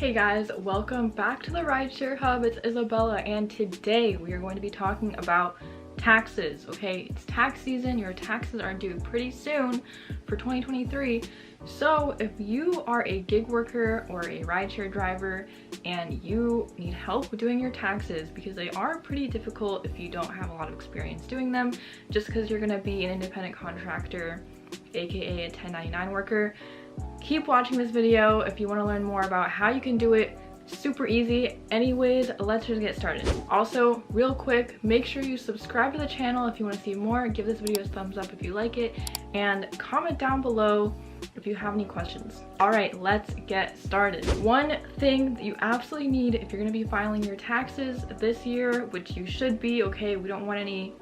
Hey guys, welcome back to the Rideshare Hub. It's Isabella, and today we are going to be talking about taxes. Okay, it's tax season. Your taxes are due pretty soon for 2023. So if you are a gig worker or a rideshare driver and you need help with doing your taxes, because they are pretty difficult if you don't have a lot of experience doing them, just because you're going to be an independent contractor, aka a 1099 worker, keep watching this video if you want to learn more about how you can do it super easy. Anyways, let's just get started. Also, real quick, make sure you subscribe to the channel if you want to see more. Give this video a thumbs up if you like it, and comment down below if you have any questions. All right, let's get started. One thing that you absolutely need if you're going to be filing your taxes this year, which you should be, okay, we don't want anyone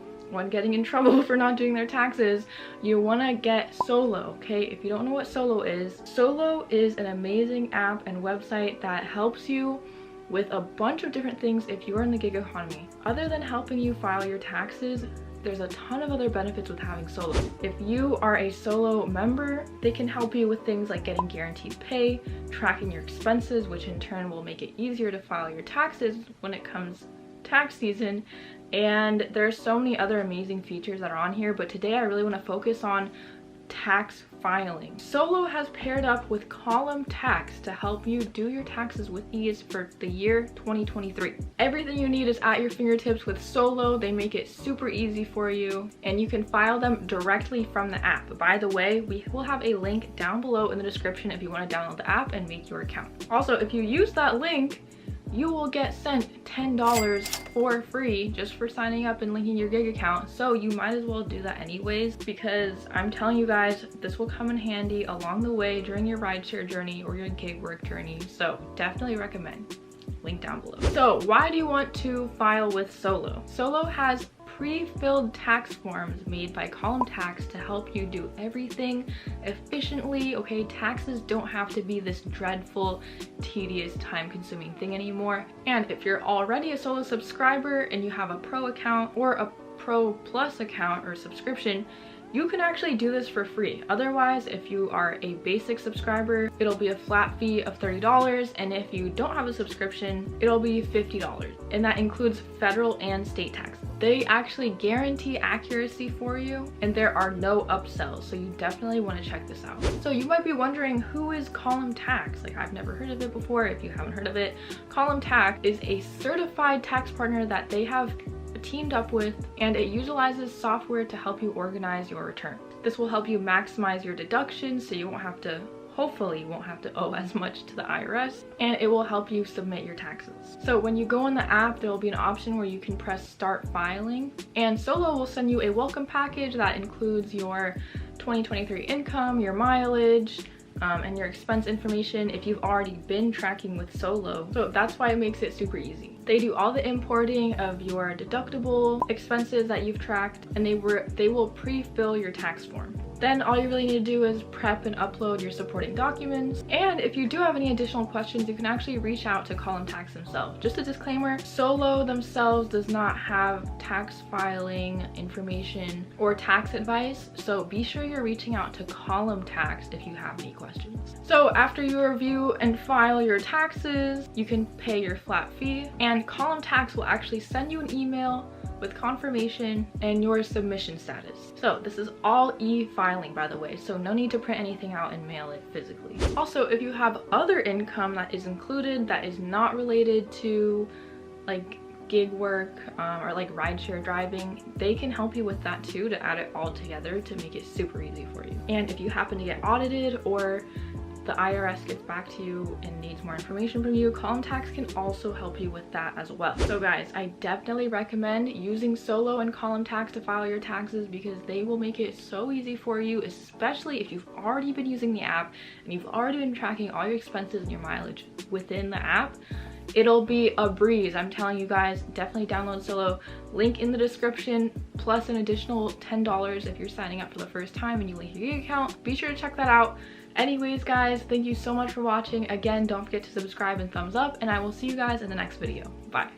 getting in trouble for not doing their taxes, you want to get Solo. Okay, if you don't know what Solo is an amazing app and website that helps you with a bunch of different things if you're in the gig economy. Other than helping you file your taxes, there's a ton of other benefits with having Solo. If you are a Solo member, they can help you with things like getting guaranteed pay, tracking your expenses, which in turn will make it easier to file your taxes when it comes tax season. And there's so many other amazing features that are on here, but today I really want to focus on tax filing. Solo has paired up with Column Tax to help you do your taxes with ease for the year 2023. Everything you need is at your fingertips with Solo. They make it super easy for you, and you can file them directly from the app. By the way, we will have a link down below in the description if you want to download the app and make your account. Also, if you use that link, you will get sent $10 for free just for signing up and linking your gig account. So you might as well do that anyways, because I'm telling you guys, this will come in handy along the way during your rideshare journey or your gig work journey. So definitely recommend. Link down below. So why do you want to file with Solo? Solo has pre-filled tax forms made by Column Tax to help you do everything efficiently. Okay, taxes don't have to be this dreadful, tedious, time-consuming thing anymore. And if you're already a Solo subscriber and you have a Pro account or a Pro Plus account or subscription, you can actually do this for free. Otherwise, if you are a basic subscriber, it'll be a flat fee of $30, and if you don't have a subscription, it'll be $50, and that includes federal and state tax. They actually guarantee accuracy for you, and there are no upsells, so you definitely want to check this out. So you might be wondering, who is Column Tax? Like, I've never heard of it before. If you haven't heard of it, Column Tax is a certified tax partner that they have teamed up with, and it utilizes software to help you organize your return. This will help you maximize your deductions so you won't have to, hopefully you won't have to owe as much to the IRS, and it will help you submit your taxes. So when you go in the app, there will be an option where you can press start filing, and Solo will send you a welcome package that includes your 2023 income, your mileage, and your expense information if you've already been tracking with Solo. So that's why it makes it super easy. They do all the importing of your deductible expenses that you've tracked, and they will pre-fill your tax form. Then all you really need to do is prep and upload your supporting documents. And if you do have any additional questions, you can actually reach out to Column Tax themselves. Just a disclaimer, Solo themselves does not have tax filing information or tax advice, so be sure you're reaching out to Column Tax if you have any questions. So after you review and file your taxes, you can pay your flat fee, and Column Tax will actually send you an email with confirmation and your submission status. So this is all e-filing, by the way, so no need to print anything out and mail it physically. Also, if you have other income that is included that is not related to like gig work or like rideshare driving, they can help you with that too, to add it all together to make it super easy for you. And if you happen to get audited or the IRS gets back to you and needs more information from you, Column Tax can also help you with that as well. So guys, I definitely recommend using Solo and Column Tax to file your taxes, because they will make it so easy for you, especially if you've already been using the app and you've already been tracking all your expenses and your mileage within the app. It'll be a breeze. I'm telling you guys, definitely download Solo. Link in the description, plus an additional $10 if you're signing up for the first time and you link your gig account. Be sure to check that out. Anyways guys, thank you so much for watching. Again, don't forget to subscribe and thumbs up, and I will see you guys in the next video. Bye.